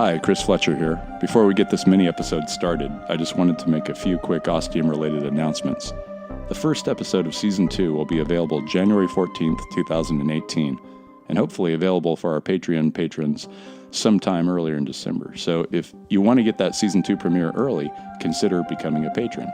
Hi, Chris Fletcher here. Before we get this mini-episode started, I just wanted to make a few quick Ostium-related announcements. The first episode of Season 2 will be available January 14th, 2018, and hopefully available for our Patreon patrons sometime earlier in December. So if you want to get that Season 2 premiere early, consider becoming a patron.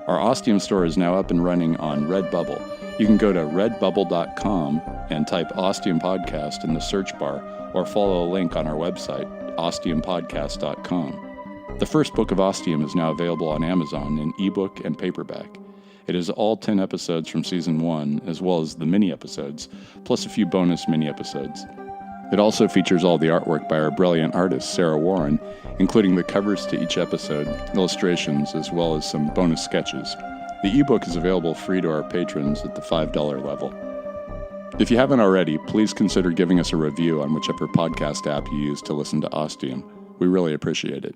Our Ostium store is now up and running on Redbubble. You can go to redbubble.com and type Ostium Podcast in the search bar, or follow a link on our website, ostiumpodcast.com. The first book of Ostium is now available on Amazon in ebook and paperback. It is all 10 episodes from Season 1, as well as the mini-episodes, plus a few bonus mini-episodes. It also features all the artwork by our brilliant artist, Sarah Warren, including the covers to each episode, illustrations, as well as some bonus sketches. The ebook is available free to our patrons at the $5 level. If you haven't already, please consider giving us a review on whichever podcast app you use to listen to Ostium. We really appreciate it.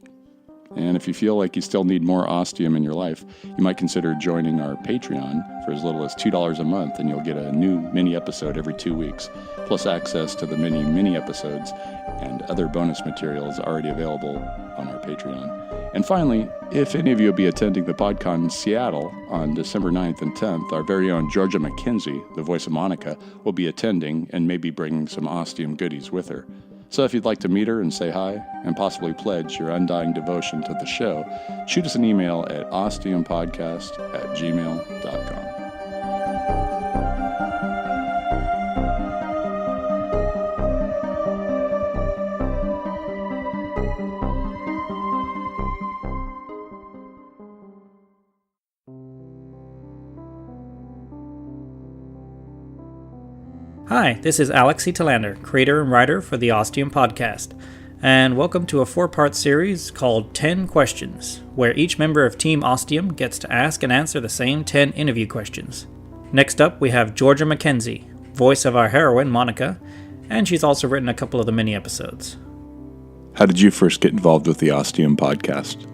And if you feel like you still need more Ostium in your life, you might consider joining our Patreon for as little as $2 a month, and you'll get a new mini-episode every 2 weeks, plus access to the mini-episodes and other bonus materials already available on our Patreon. And finally, if any of you will be attending the PodCon in Seattle on December 9th and 10th, our very own Georgia McKenzie, the voice of Monica, will be attending and maybe bringing some Ostium goodies with her. So if you'd like to meet her and say hi, and possibly pledge your undying devotion to the show, shoot us an email at ostiumpodcast@gmail.com. Hi, this is Alex C. Talander, creator and writer for the Ostium Podcast, and welcome to a 4-part series called 10 Questions, where each member of Team Ostium gets to ask and answer the same 10 interview questions. Next up, we have Georgia McKenzie, voice of our heroine, Monica, and she's also written a couple of the mini-episodes. How did you first get involved with the Ostium Podcast?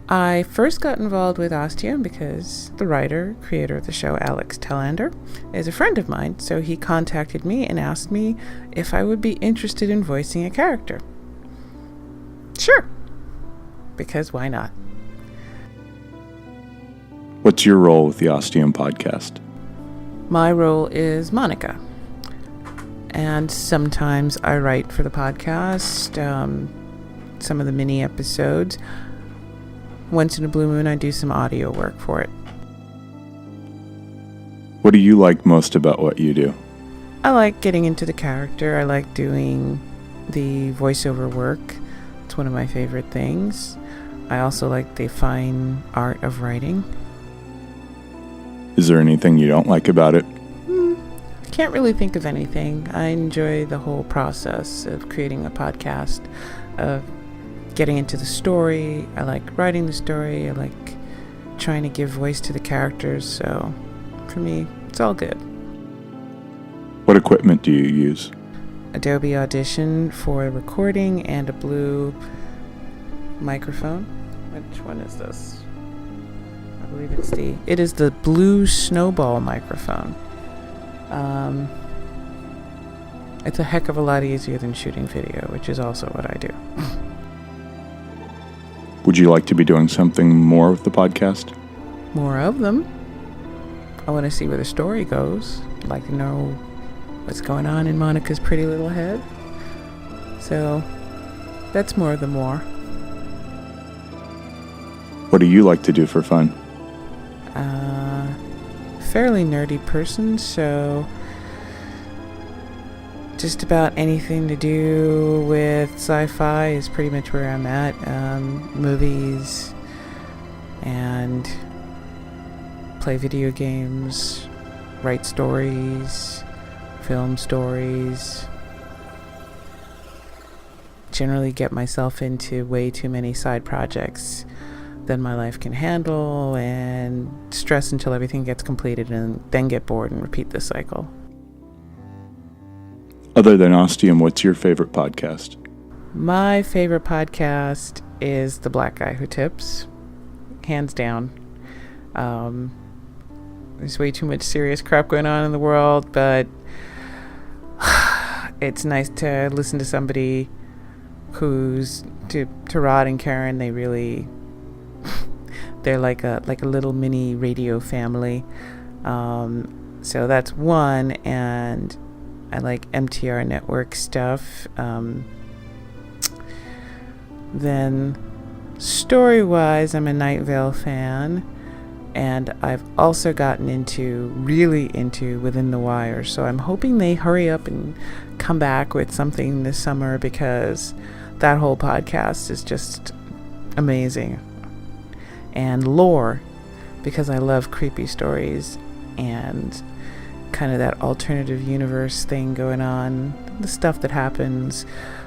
I first got involved with Ostium because the writer, creator of the show, Alex Talander, is a friend of mine, so he contacted me and asked me if I would be interested in voicing a character. Sure, because why not? What's your role with the Ostium Podcast? My role is Monica, and sometimes I write for the podcast, some of the mini episodes. Once in a blue moon, I do some audio work for it. What do you like most about what you do? I like getting into the character. I like doing the voiceover work. It's one of my favorite things. I also like the fine art of writing. Is there anything you don't like about it? I can't really think of anything. I enjoy the whole process of creating a podcast, of getting into the story. I like writing the story. I like trying to give voice to the characters. So for me, it's all good. What equipment do you use? Adobe Audition for recording and a blue microphone. Which one is this? I believe it is the blue Snowball microphone. It's a heck of a lot easier than shooting video, which is also what I do. Would you like to be doing something more with the podcast? More of them. I want to see where the story goes. I'd like to know what's going on in Monica's pretty little head. So, that's more of the more. What do you like to do for fun? Fairly nerdy person, so just about anything to do with sci-fi is pretty much where I'm at. Movies, and play video games, write stories, film stories. Generally get myself into way too many side projects than my life can handle, and stress until everything gets completed and then get bored and repeat the cycle. Other than Ostium, what's your favorite podcast? My favorite podcast is The Black Guy Who Tips. Hands down. There's way too much serious crap going on in the world, but it's nice to listen to somebody who's to Rod and Karen, they really they're like a little mini radio family. So that's one, and I like MTR network stuff. Then story-wise, I'm a Night Vale fan, and I've also gotten really into Within the Wire, so I'm hoping they hurry up and come back with something this summer, because that whole podcast is just amazing. And lore, because I love creepy stories and kind of that alternative universe thing going on, the stuff that happens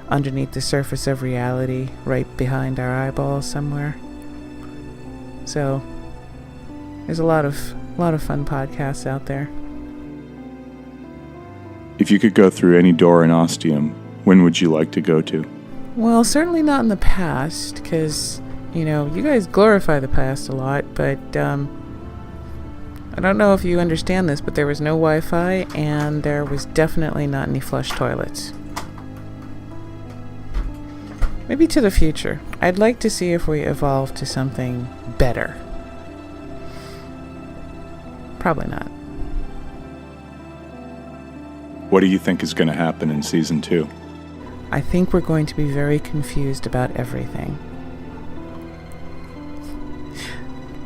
underneath the surface of reality, right behind our eyeballs somewhere. So there's a lot of fun podcasts out there. If you could go through any door in Ostium, when would you like to go to? Well, certainly not in the past, because, you guys glorify the past a lot, but I don't know if you understand this, but there was no Wi-Fi, and there was definitely not any flush toilets. Maybe to the future. I'd like to see if we evolve to something better. Probably not. What do you think is going to happen in Season 2? I think we're going to be very confused about everything.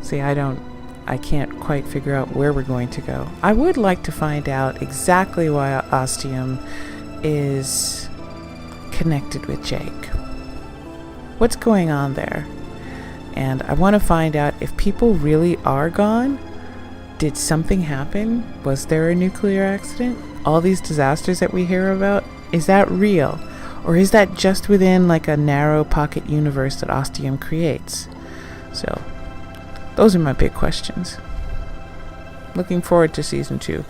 See, I can't quite figure out where we're going to go. I would like to find out exactly why Ostium is connected with Jake. What's going on there? And I want to find out if people really are gone. Did something happen? Was there a nuclear accident? All these disasters that we hear about, is that real? Or is that just within like a narrow pocket universe that Ostium creates? So, those are my big questions. Looking forward to Season 2.